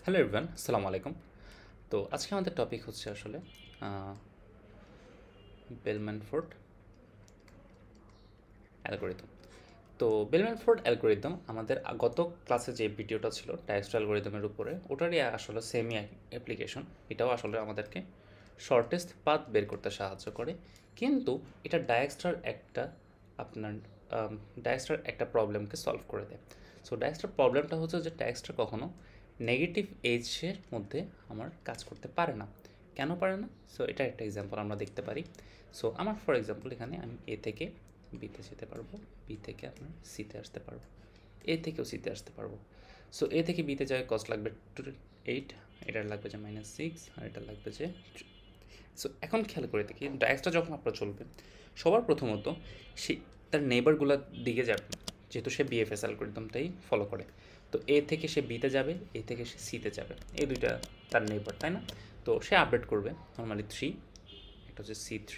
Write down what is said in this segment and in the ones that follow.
Hello everyone, আসসালামু আলাইকুম। তো আজকে আমাদের টপিক হচ্ছে আসলে বেলম্যানফোর্ড অ্যালগোরিদম। তো বেলম্যানফোর্ড অ্যালগোরিদম আমাদের গত ক্লাসে যে ভিডিওটা ছিল ডায়াস্ট্রা অ্যালগোরিদমের উপরে, ওটারই আসলে সেমি অ্যাপ্লিকেশন। এটাও আসলে আমাদেরকে শর্টেস্ট পাথ বের করতে সাহায্য করে, কিন্তু এটা আপনার ডায়াস্ট্রার একটা প্রবলেমকে সলভ করে দেয়। সো ডায়াস্ট্রার প্রবলেমটা হচ্ছে যে ডায়াস্ট্রা কখনো নেগেটিভ এজের মধ্যে আমার কাজ করতে পারে না। কেন পারে না? সো এটা একটা এক্সাম্পল আমরা দেখতে পারি। সো আমার ফর এক্সাম্পল এখানে আমি এ থেকে বিতে যেতে পারবো, বি থেকে আপনার সিতে আসতে পারবো, এ থেকেও সিতে আসতে পারবো। সো এ থেকে বিতে যাওয়ার কস্ট লাগবে 8, এটার লাগবে যে -6, আর এটা লাগবে যে 3। সো এখন খেয়াল করে দেখি ডায়াসটা যখন আপনার চলবে, সবার প্রথমত সে তার নেইবারগুলোর দিকে যাবে, যেহেতু সে বিএফএস অ্যালগরিদমটাই ফলো করে। তো এ থেকে সে বিতে যাবে, এ থেকে সে সিতে যাবে, এই দুইটা তার নেইবার, তাই না? তো সে আপডেট করবে নর্মালি 3, এটা হচ্ছে C3,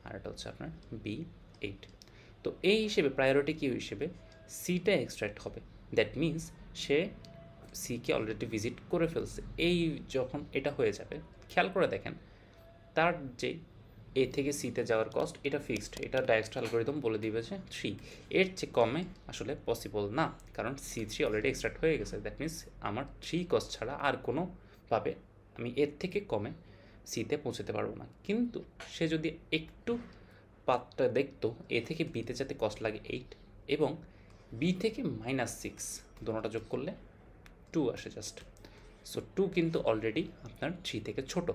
আর এটা হচ্ছে আপনার B8। তো এই হিসেবে প্রায়োরিটি কিউ হিসেবে সিটা এক্সট্র্যাক্ট হবে। দ্যাট মিন্স সে সিকে অলরেডি ভিজিট করে ফেলছে। এই যখন এটা হয়ে যাবে, খেয়াল করে দেখেন তার যে এ থেকে সিতে যাওয়ার কস্ট এটা ফিক্সড, এটা ডায়াস্ট্রা অ্যালগরিদম বলে দিবে যে 3, এর চেয়ে কমে আসলে পসিবল না, কারণ C3 অলরেডি এক্সট্রাক্ট হয়ে গেছে। দ্যাট মিন্স আমার 3 কস্ট ছাড়া আর কোনোভাবে আমি এর থেকে কমে সিতে পৌঁছতে পারবো না। কিন্তু সে যদি একটু পাথটা দেখতো, এ থেকে বিতে যাতে কস্ট লাগে 8 এবং বি থেকে -6, দোনোটা যোগ করলে 2 আসে জাস্ট। সো 2 কিন্তু অলরেডি আপনার 3 থেকে ছোট।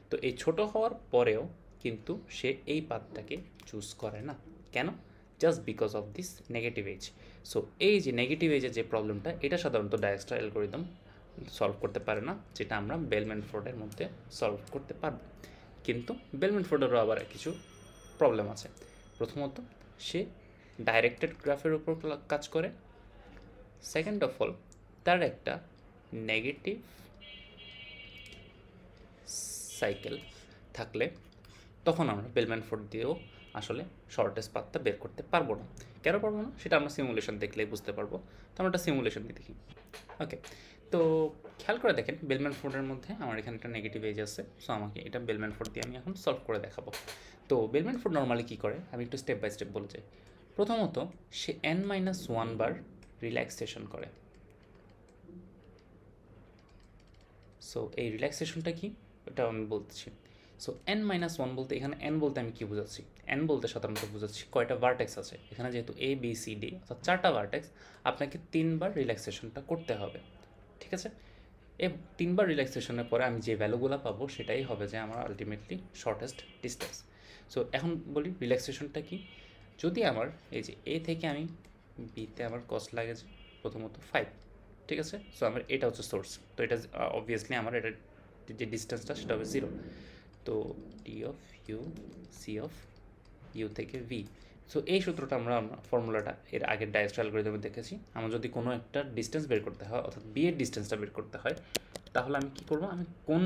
তো এই ছোট হওয়ার পরেও কিন্তু সে এই পাথটাকে চুজ করে না। কেন? Just because of this negative edge. So এই যে নেগেটিভ এজের যে প্রবলেমটা, এটা সাধারণত ডায়াস্ট্রা অ্যালগরিদম সলভ করতে পারে না, যেটা আমরা বেলম্যানফোর্ডের মধ্যে সলভ করতে পারব। কিন্তু বেলম্যানফোর্ডেরও আবার কিছু প্রবলেম আছে। প্রথমত, সে ডাইরেক্টেড গ্রাফের উপর কাজ করে। সেকেন্ড অফ অল, তার একটা নেগেটিভ সাইকেল থাকলে তখন আমরা বেলম্যানফোর্ড দিয়েও আসলে শর্টেস্ট পাথটা বের করতে পারবো না। কেন পারবো না সেটা আমরা সিমুলেশন দেখলেই বুঝতে পারবো। তো আমরা একটা সিমুলেশন দিয়ে দেখি। ওকে, তো খেয়াল করে দেখেন বেলম্যানফোর্ডের মধ্যে আমার এখানে একটা নেগেটিভ এজ আছে। সো আমাকে এটা বেলম্যানফোর্ড দিয়ে আমি এখন সলভ করে দেখাবো। তো বেলম্যানফোর্ড নর্মালি কী করে আমি একটু স্টেপ বাই স্টেপ বলে যাই। প্রথমত, সে n-1 বার রিল্যাক্সেশন করে। সো এই রিল্যাক্সেশনটা কি ওটা আমি বলতেছি। সো n-1 বলতে, এখানে n বলতে আমি কী বোঝাচ্ছি? n বলতে সাধারণত বোঝাচ্ছি কয়টা ভার্টেক্স আছে এখানে। যেহেতু এ বি সি ডি অর্থাৎ 4টা ভার্টেক্স, আপনাকে 3বার রিল্যাক্সেশনটা করতে হবে। ঠিক আছে? এ 3বার রিল্যাক্সেশনের পরে আমি যে ভ্যালুগুলো পাবো সেটাই হবে যে আমার আলটিমেটলি শর্টেস্ট ডিস্টেন্স। সো এখন বলি রিল্যাক্সেশনটা কি। যদি আমার এই যে এ থেকে আমি বিতে আমার কস্ট লাগে যে প্রথমত 5, ঠিক আছে? সো আমার এটা হচ্ছে সোর্স। তো এটা অবভিয়াসলি আমার এটা যে ডিস্টেন্সটা সেটা হবে 0। তো D of U C of U থেকে ভি। সো এই সূত্রটা আমরা ফর্মুলাটা এর আগের ডায়াস্ট্রা অ্যালগরিদমে দেখেছি। আমার যদি কোনো একটা ডিস্টেন্স বের করতে হয়, অর্থাৎ বি এর ডিস্টেন্সটা বের করতে হয়, তাহলে আমি কী করবো? আমি কোন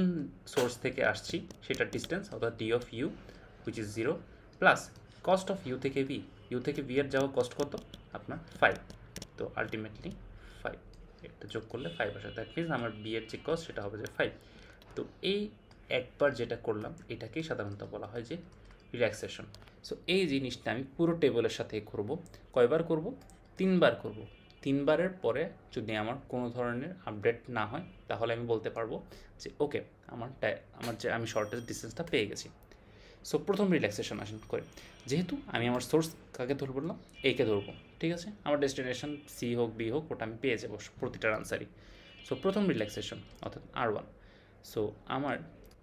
সোর্স থেকে আসছি সেটার ডিস্টেন্স, অর্থাৎ D of U which is 0 plus cost of U থেকে ভি। ইউ থেকে ভি এর যাওয়া কস্ট কত? আপনার 5। তো আলটিমেটলি 5, এটা যোগ করলে 5 আসে। দ্যাট মিনস আমার বি এর যে কস্ট সেটা হবে যে 5। তো এই একবার যেটা করলাম এটাকেই সাধারণত বলা হয় যে রিল্যাক্সেশন। সো এই জিনিসটা আমি পুরো টেবলের সাথে করব। কয়বার করব? 3বার করব। 3বারের পরে যদি আমার কোনো ধরনের আপডেট না হয়, তাহলে আমি বলতে পারবো যে ওকে, আমার যে আমি শর্টেস্ট ডিস্টেন্সটা পেয়ে গেছি। সো প্রথম রিল্যাক্সেশন আসেন করে, যেহেতু আমি আমার সোর্স কাকে ধরবো না, একে ধরবো, ঠিক আছে? আমার ডেস্টিনেশন সি হোক বি হোক, ওটা আমি পেয়ে যাবো প্রতিটার আনসারই। সো প্রথম রিল্যাক্সেশন অর্থাৎ R1। সো আমার,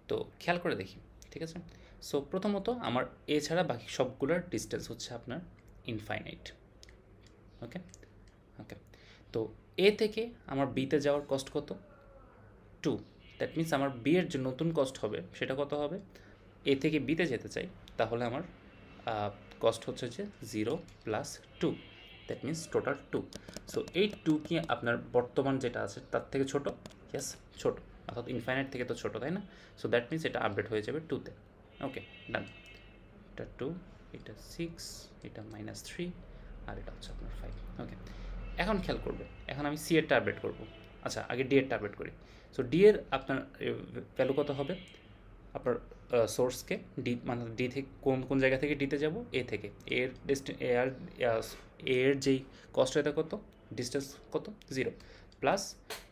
তো খেয়াল করে দেখি, ঠিক আছে? সো প্রথমত আমার এছাড়া বাকি সবগুলোর ডিস্টেন্স হচ্ছে আপনার ইনফাইনাইট। ওকে ওকে, তো এ থেকে আমার বিতে যাওয়ার কস্ট কত? 2। দ্যাট মিন্স আমার বি এর যে নতুন কস্ট হবে সেটা কত হবে? এ থেকে বিতে যেতে চাই, তাহলে আমার কস্ট হচ্ছে যে 0 plus 2। That means total 2। So এই 2 কি আপনার বর্তমান যেটা আছে তার থেকে ছোট? ইয়েস, ছোট, অর্থাৎ ইনফাইনাইট থেকে তো ছোট, তাই না? সো দ্যাট মিন্স এটা আপডেট হয়ে যাবে 2তে। ওকে, ডান। এটা 2, এটা 6, এটা -3, আর এটা হচ্ছে আপনার 5। ওকে, এখন খেয়াল করবে, এখন আমি সি এরটা আপডেট করবো। আচ্ছা আগে ডি এরটা আপডেট করি। সো ডি এর আপনার ভ্যালু কত হবে, আপনার সোর্সকে ডি মানে ডি থেকে কোন কোন জায়গা থেকে ডিতে যাব, এ থেকে এর এর যেই কস্ট এটা কত, ডিস্টেন্স কত 0, প্লাস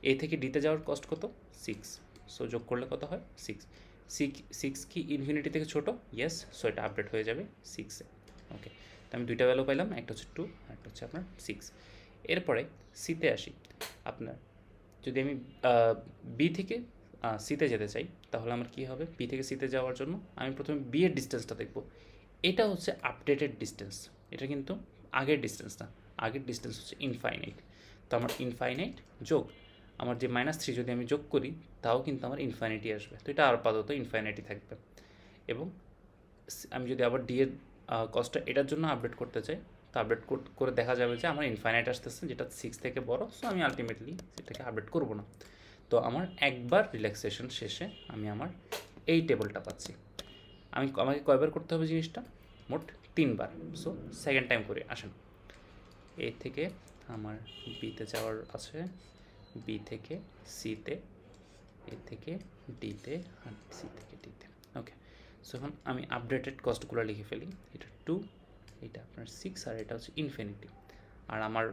এ থেকে ডিতে যাওয়ার কস্ট কত 6, সো যোগ করলে কত হয় 6। সিক্স কি ইনফিনিটি থেকে ছোটো, ইয়েস, সো এটা আপডেট হয়ে যাবে 6-এ। ওকে, তো আমি দুইটা ভ্যালু পাইলাম, একটা হচ্ছে 2 আর একটা হচ্ছে আপনার 6। এরপরে সিতে আসি। আপনার যদি আমি বি থেকে সিতে যেতে চাই তাহলে আমার কী হবে, বি থেকে সিতে যাওয়ার জন্য আমি প্রথমে বি এর ডিস্টেন্সটা দেখব। এটা হচ্ছে আপডেটেড ডিস্টেন্স, এটা কিন্তু আগের ডিস্টেন্স না, আগের ডিস্টেন্স হচ্ছে ইনফাইনাইট। তো আমার ইনফাইনাইট যোগ আমার যে -3 যদি আমি যোগ করি তাও কিন্তু আমার ইনফাইনাইটি আসবে, তো এটা আপাতত ইনফাইনাইটি থাকবে। এবং আমি যদি আবার ডি এর কস্টটা এটার জন্য আপডেট করতে চাই, তো আপডেট করে দেখা যাবে যে আমার ইনফাইনাইট আসতেছে, যেটা 6 থেকে বড়, সো আমি আলটিমেটলি সেটাকে আপডেট করব না। তো আমার একবার রিল্যাক্সেশন শেষে আমি আমার এই টেবলটা পাচ্ছি। আমাকে কয়বার করতে হবে জিনিসটা, মোট 3বার। সো সেকেন্ড টাইম করে আসেন। এ থেকে আমার বিতে যাওয়ার আছে, বি থেকে সিতে, এ থেকে ডিতে, আর সি থেকে ডিতে। ওকে, সো এখন আমি আপডেটেড কস্টগুলো লিখে ফেলি। এটা 2, এটা আপনার 6, আর এটা হচ্ছে ইনফিনিটি। আর আমার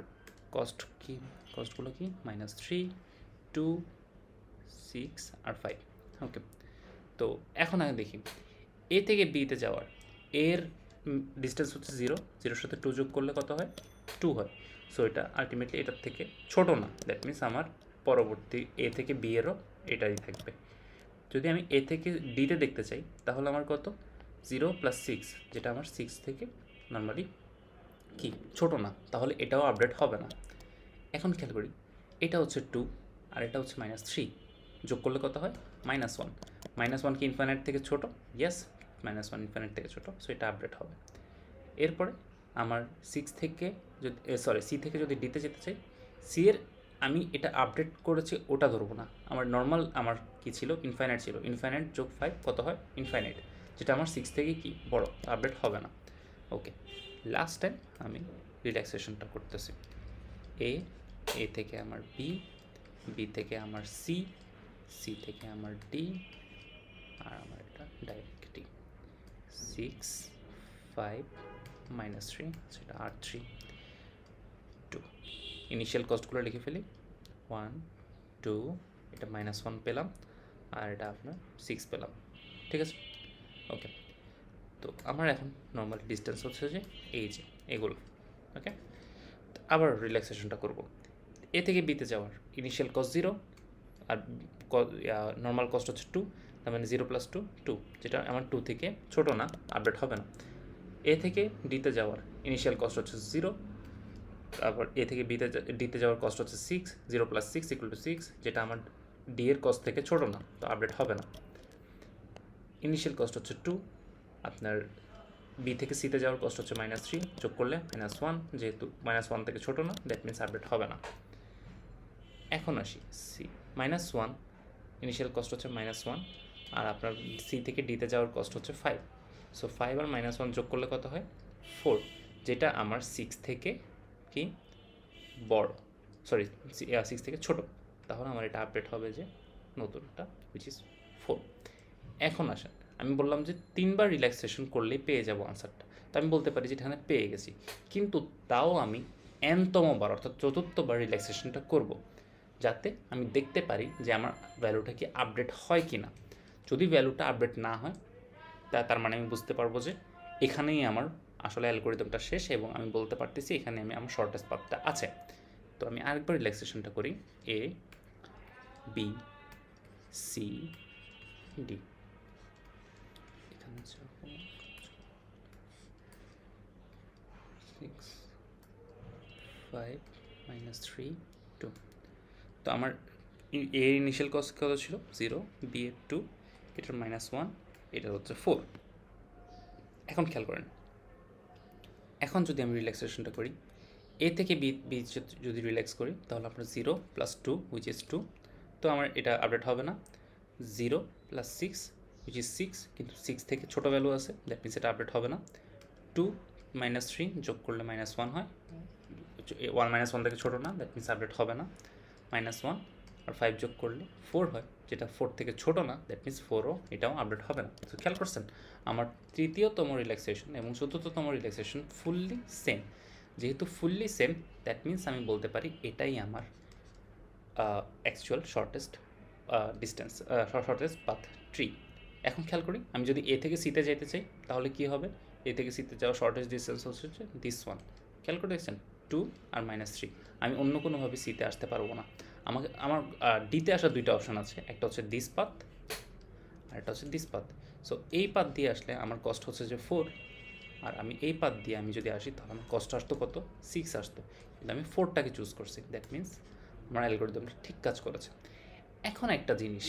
কস্টগুলো কি -3, 2, 6 আর 5। ওকে, তো এখন আমি দেখি এ থেকে বিতে যাওয়ার এর ডিস্টেন্স হচ্ছে 0, 0-এর সাথে 2 যোগ করলে কত হয়, 2 হয়। সো এটা আলটিমেটলি এটার থেকে ছোট না, দ্যাট মিনস আমার পরবর্তী এ থেকে বি এরও এটাই থাকবে। যদি আমি এ থেকে ডিতে দেখতে চাই তাহলে আমার কত, 0 + 6, যেটা আমার 6 থেকে নর্মালি কি ছোট না, তাহলে এটাও আপডেট হবে না। এখন খেয়াল করি, এটা হচ্ছে 2 আর এটা হচ্ছে -3, যোগ করলে কত হয়, -1। -1 কি ইনফাইনাইট থেকে ছোট, ইয়েস, -1 ইনফাইনাইট থেকে ছোট, সো এটা আপডেট হবে। এরপরে আমার সি থেকে যদি ডিতে যেতে চাই, সি এর আমি এটা আপডেট করেছি ওটা ধরবো না, আমার নর্মাল আমার কি ছিল, ইনফাইনাইট ছিল, ইনফাইনাইট যোগ 5 কত হয়, ইনফাইনাইট, যেটা আমার 6 থেকে কি বড়, আপডেট হবে না। ওকে, লাস্ট টাইম আমি রিল্যাক্সেশনটা করতেছি। এ থেকে আমার বি, বি থেকে আমার সি, সি থেকে আমার ডি, আর আমার এটা ডাইরেক্ট ডি। 6, 5, -3, সেটা আর 3, 2। ইনিশিয়াল কস্টগুলো লিখে ফেলি, 1, 2, এটা -1 পেলাম, আর এটা আপনার 6 পেলাম, ঠিক আছে। ওকে, তো আমার এখন নর্মাল ডিস্টেন্স হচ্ছে যে এই যে এগুলো। ওকে, আবার রিল্যাক্সেশনটা করব। এ থেকে বিতে যাওয়ার ইনিশিয়াল কস্ট 0, আর নর্মাল কস্ট হচ্ছে 2, তার মানে 0 + 2, 2, যেটা আমার 2 থেকে ছোট না, আপডেট হবে না। এ থেকে ডিতে যাওয়ার ইনিশিয়াল কস্ট হচ্ছে 0, তারপর এ থেকে ডিতে যাওয়ার কস্ট হচ্ছে 6, 0 + 6 = 6, যেটা আমার ডি এর কস্ট থেকে ছোট না, তো আপডেট হবে না। ইনিশিয়াল কস্ট হচ্ছে 2, আপনার বি থেকে সিতে যাওয়ার কস্ট হচ্ছে -3, যোগ করলে -1, যেহেতু -1 থেকে ছোট না, দ্যাট মিনস আপডেট হবে না। এখন আসি সি, -1 ইনিশিয়াল কস্ট হচ্ছে -1, আর আপনার সি থেকে ডিতে যাওয়ার কস্ট হচ্ছে 5, সো 5 আর -1 যোগ করলে কত হয়, 4, যেটা আমার 6 থেকে কি বড়, সরি 6 থেকে ছোট, তাহলে আমার এটা আপডেট হবে যে নতুনটা, উইচ ইজ 4। এখন আসেন, আমি বললাম যে 3বার রিল্যাক্সেশন করলেই পেয়ে যাব আনসারটা, তো আমি বলতে পারি যে এখানে পেয়ে গেছি, কিন্তু তাও আমি nতম বার অর্থাৎ 4র্থবার রিল্যাক্সেশনটা করব, যাতে আমি দেখতে পারি যে আমার ভ্যালুটা কি আপডেট হয় কি না। যদি ভ্যালুটা আপডেট না হয় তার মানে আমি বুঝতে পারবো যে এখানেই আমার আসলে অ্যালগোরিদমটা শেষ, এবং আমি বলতে পারতেছি এখানে আমি আমার শর্টেস্ট পাথটা আছে। তো আমি আরেকবার রিল্যাক্সেশনটা করি, এ, বি, সি, ডি। এখানে 6, 5, -3, 2। তো আমার এ ইনিশিয়াল কস্ট কত ছিল, 0, বি এর 2, এটার -1, এটার হচ্ছে 4। এখন খেয়াল করেন, এখন যদি আমি রিল্যাক্সেশনটা করি, এ থেকে বি যদি রিল্যাক্স করি তাহলে আপনার 0 + 2, উইচ ইজ 2, তো আমার এটা আপডেট হবে না। 0 + 6, উইচ ইজ 6, কিন্তু 6 থেকে ছোটো ভ্যালু আছে, দ্যাট মিনস এটা আপডেট হবে না। 2 - 3 যোগ করলে -1 হয়, 1 - 1 থেকে ছোটো না, দ্যাট মিনস আপডেট হবে না। -1, আর 5 যোগ করলে 4 হয়, যেটা 4 থেকে ছোট না, দ্যাট মিনস 4ও এটাও আপডেট হবে না। তো খেয়াল করছেন আমার তৃতীয়তম রিল্যাক্সেশন এবং চতুর্থতম রিল্যাক্সেশন ফুললি সেম। যেহেতু ফুললি সেম, দ্যাট মিনস আমি বলতে পারি এটাই আমার actual shortest distance, shortest path tree. এখন খেয়াল করি আমি যদি এ থেকে সিতে যেতে চাই তাহলে কি হবে? এ থেকে সিতে যাওয়া শর্টেস্ট ডিস্টেন্স হচ্ছে দিস ওয়ান। খেয়াল করে দেখছেন 2 আর -3। আমি অন্য কোনোভাবে সিতে আসতে পারবো না। আমার ডিতে আসার দুইটা অপশান আছে, একটা হচ্ছে দিস পাথ আর একটা হচ্ছে দিস পাথ। সো এই পাথ দিয়ে আসলে আমার কষ্ট হচ্ছে যে 4, আর আমি এই পাথ দিয়ে আমি যদি আসি তাহলে আমার কষ্ট আসতো কত? 6 আসতো, কিন্তু আমি 4টাকে চুজ করছি, দ্যাট মিনস আমার অ্যালগরিদমটা ঠিক কাজ করেছে। এখন একটা জিনিস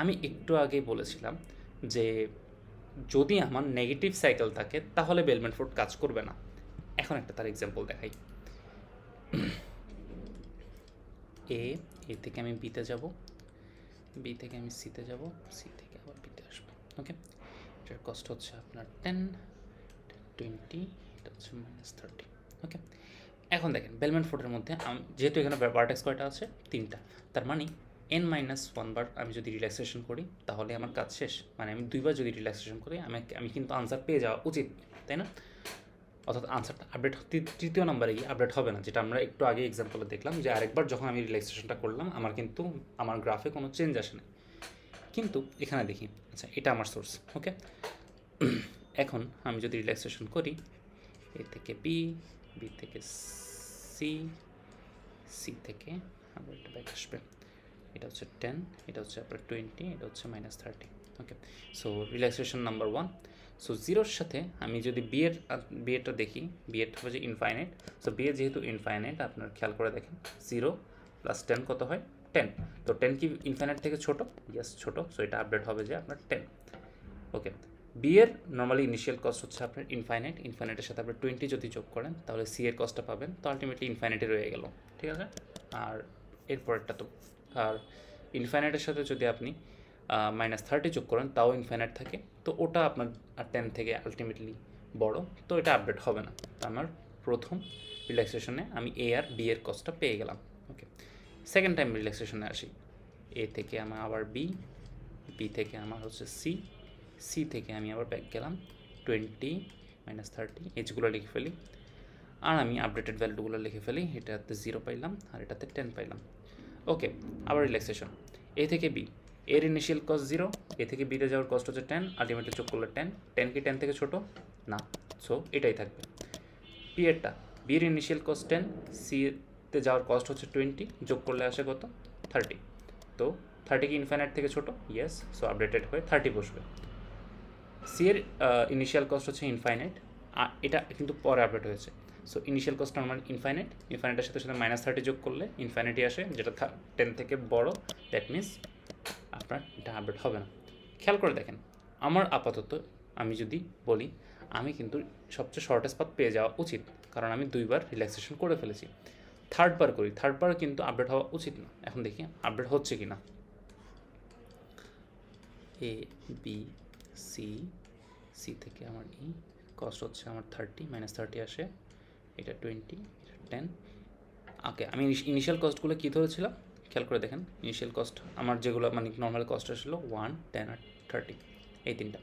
আমি একটু আগেই বলেছিলাম যে যদি আমার নেগেটিভ সাইকেল থাকে তাহলে বেলম্যান ফোর্ড কাজ করবে না। এখন একটা তার এক্সাম্পল দেখাই। এ থেকে আমি বিতে যাব, বি থেকে আমি সিতে যাব, সি থেকে আবার বিতে আসবো। ওকে, এটার কষ্ট হচ্ছে আপনার 10, 20, এটা হচ্ছে -30। ওকে, এখন দেখেন বেলম্যান ফোর্ডের মধ্যে যেহেতু এখানে ভার্টেক্স কয়টা আছে? 3টা। তার মানে n-1 বার আমি যদি রিল্যাক্সেশন করি তাহলে আমার কাজ শেষ। মানে আমি 2বার যদি রিল্যাক্সেশন করি আমি কিন্তু আনসার পেয়ে যাওয়া উচিত, তাই না? অর্থাৎ আনসারটা আপডেট তৃতীয় নাম্বারে গিয়ে আপডেট হবে না, যেটা আমরা একটু আগে এক্সাম্পলে দেখলাম যে আরেকবার যখন আমি রিল্যাক্সেশনটা করলাম আমার কিন্তু আমার গ্রাফে কোনো চেঞ্জ আসে না। কিন্তু এখানে দেখি, আচ্ছা এটা আমার সোর্স। ওকে, এখন আমি যদি রিল্যাক্সেশন করি এ থেকে বি, বি থেকে সি, সি থেকে আবার এটা ব্যাক আসবে, এটা হচ্ছে 10, এটা হচ্ছে আপনার 20, এটা হচ্ছে -30। ওকে, সো রিল্যাক্সেশন নাম্বার 1। সো জিরোর সাথে আমি যদি বিয়েরটা দেখি, বিয়েরটা হচ্ছে ইনফাইনাইট। সো বিয়ে যেহেতু ইনফাইনাইট আপনার খেয়াল করে দেখেন 0 + 10 কত হয়? 10। তো 10 কি ইনফাইনাইট থেকে ছোট? ইয়েস ছোট, সো এটা আপডেট হবে যে আপনার 10। ওকে, বিয়ের নর্মালি ইনিশিয়াল কস্ট হচ্ছে আপনার ইনফাইনাইট, ইনফাইনাইটের সাথে আপনি 20 যদি যোগ করেন তাহলে সি এর কস্টটা পাবেন, তো আলটিমেটলি ইনফাইনাইটে রয়ে গেল। ঠিক আছে, আর এরপরটা তো আর ইনফাইনাইটের সাথে যদি আপনি -30 যোগ করেন তাও ইনফাইনাইট থাকে, তো ওটা আপনার 10 থেকে আলটিমেটলি বড়, তো এটা আপডেট হবে না। তো আমার প্রথম রিল্যাক্সেশনে আমি এ আর বি এর কস্টটা পেয়ে গেলাম। ওকে, সেকেন্ড টাইম রিল্যাক্সেশনে আসি। এ থেকে আমার আবার বি, বি থেকে আমার হচ্ছে সি, সি থেকে আমি আবার ব্যাক গেলাম 20, -30, এজগুলো লিখে ফেলি, আর আমি আপডেটেড ভ্যালুগুলো লিখে ফেলি। এটাতে 0 পাইলাম আর এটাতে 10 পাইলাম। ওকে, আবার রিল্যাক্সেশন এ থেকে বি, এর ইনিশিয়াল কস্ট 0, এ থেকে বিতে যাওয়ার কস্ট হচ্ছে 10, আলটিমেটলি যোগ করলে 10, 10 কি 10 থেকে ছোট না, সো এটাই থাকবে। বি এরটা, বির ইনিশিয়াল কস্ট 10, সিতে যাওয়ার কস্ট হচ্ছে 20, যোগ করলে আসে কত? 30। তো 30 কি ইনফাইনাইট থেকে ছোট? ইয়েস, সো আপডেটেড হয়ে 30 বসবে। সি এর ইনিশিয়াল কস্ট হচ্ছে ইনফাইনাইট, এটা কিন্তু পরে আপডেট হয়েছে। So initial cost normal infinite, ইনফাইনাইটের সাথে সাথে -30 যোগ করলে ইনফাইনাইটই আসে, যেটা 10 থেকে বড়, দ্যাট মিনস আপনার এটা আপডেট হবে না। খেয়াল করে দেখেন আমার আপাতত আমি যদি বলি আমি কিন্তু সবচেয়ে শর্টেস্ট পাথ পেয়ে যাওয়া উচিত, কারণ আমি 2বার রিল্যাক্সেশন করে ফেলেছি। থার্ডবার করি, থার্ডবার কিন্তু আপডেট হওয়া উচিত না। এখন দেখি আপডেট হচ্ছে কি না। এ বি সি, সি থেকে আমার ই কস্ট হচ্ছে আমার 30, -30 আসে, এটা 20, এটা 10। ওকে, আমি ইনিশিয়াল কস্টগুলো কী ধরেছিলাম খেয়াল করে দেখেন। ইনিশিয়াল কস্ট আমার যেগুলো মানে নর্মাল কস্ট আসলো 1, 10 আর 30, এই তিনটা।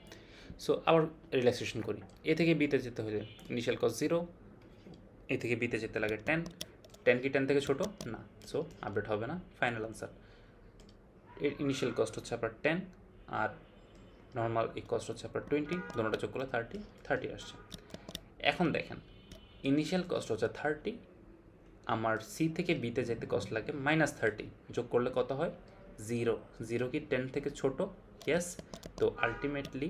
সো আবার রিল্যাক্সেশন করি, এ থেকে বিতে যেতে হলে ইনিশিয়াল কস্ট 0, এ থেকে বিতে যেতে লাগে 10, 10 কি 10 থেকে ছোট না, সো আপডেট হবে না। ফাইনাল আনসার, এর ইনিশিয়াল কস্ট হচ্ছে আপনার 10 আর নর্মাল এই কস্ট হচ্ছে আপনার 20, দুটোটা যোগ করলে 30 আসছে। এখন দেখেন ইনিশিয়াল কস্ট হচ্ছে 30, আমার সি থেকে বিতে যেতে কস্ট লাগে -30, যোগ করলে কত হয়? 0, 0 কি 10 থেকে ছোট? ইয়েস, তো আলটিমেটলি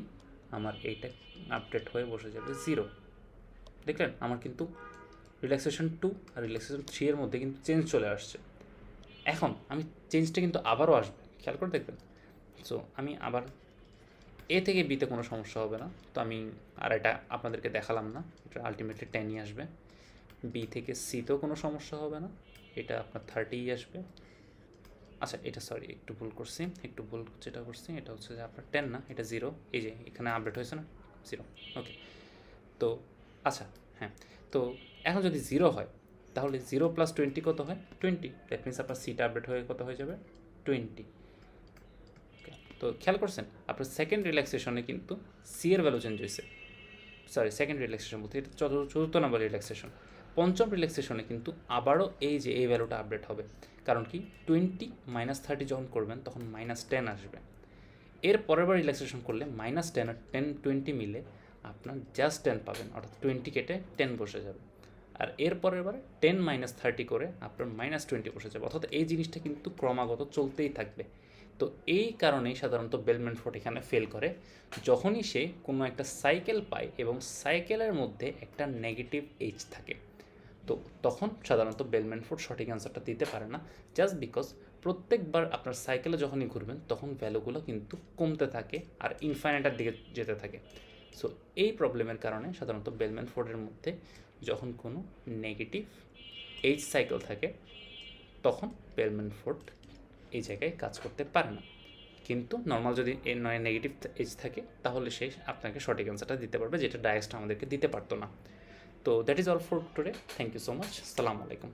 আমার এইটা আপডেট হয়ে বসে যাবে 0। দেখলেন আমার কিন্তু রিল্যাক্সেশন 2 আর রিল্যাক্সেশন 3 এর মধ্যে কিন্তু চেঞ্জ চলে আসছে। এখন আমি চেঞ্জটা কিন্তু আবারও আসবে, খেয়াল করে দেখবেন। সো আমি আবার এ থেকে বিতে কোনো সমস্যা হবে না, তো আমি আর এটা আপনাদেরকে দেখালাম না, এটা আলটিমেটলি 10ই আসবে। বি থেকে সিতেও কোনো সমস্যা হবে না, এটা আপনার 30ই আসবে। আচ্ছা এটা সরি একটু ভুল করছি, যেটা করছি এটা হচ্ছে যে আপনার 10 না, এটা 0, এই যে এখানে আপডেট হয়েছে না 0। ওকে, তো আচ্ছা হ্যাঁ, তো এখন যদি 0 হয় তাহলে 0 + 20 কত হয়? 20, দ্যাট মিনস আপনার সিটা আপডেট হয়ে কত হয়ে যাবে? 20। ওকে, তো খেয়াল করছেন আপনার সেকেন্ড রিল্যাক্সেশনে কিন্তু সি এর ভ্যালু চেঞ্জ হয়েছে, সরি সেকেন্ড রিল্যাক্সেশন বলতে এটা চতুর্থ নম্বর রিল্যাক্সেশন। পঞ্চম রিল্যাক্সেশনে কিন্তু আবারও এই যে এই ভ্যালুটা আপডেট হবে, কারণ কি 20 - 30 যখন করবেন তখন -10 আসবে। এর পরের বার রিল্যাক্সেশন করলে -10 আর 20 মিলে আপনার জাস্ট 10 পাবেন, অর্থাৎ 20 কেটে 10 বসে যাবে। আর এর পরের বারে 10 - 30 করে আপনার -20 বসে যাবে, অর্থাৎ এই জিনিসটা কিন্তু ক্রমাগত চলতেই থাকবে। তো এই কারণেই সাধারণত বেলম্যানফোর্ড এখানে ফেল করে, যখনই সে কোনো একটা সাইকেল পায় এবং সাইকেলের মধ্যে একটা নেগেটিভ এইচ থাকে, তো তখন সাধারণত বেলম্যানফোর্ড সঠিক অ্যান্সারটা দিতে পারে না, জাস্ট বিকজ প্রত্যেকবার আপনার সাইকেলে যখনই ঘুরবেন তখন ভ্যালুগুলো কিন্তু কমতে থাকে আর ইনফাইনাইটের দিকে যেতে থাকে। সো এই প্রবলেমের কারণে সাধারণত বেলম্যানফোর্ডের মধ্যে যখন কোনো নেগেটিভ এইচ সাইকেল থাকে তখন বেলম্যানফোর্ড এই জায়গায় কাজ করতে পারে না। কিন্তু নর্মাল যদি এর নয় নেগেটিভ এজ থাকে তাহলে সে আপনাকে সঠিক অ্যান্সারটা দিতে পারবে, যেটা ডায়াসটা আমাদেরকে দিতে পারতো না। তো that is all for today. Thank you so much. আসসালামু আলাইকুম।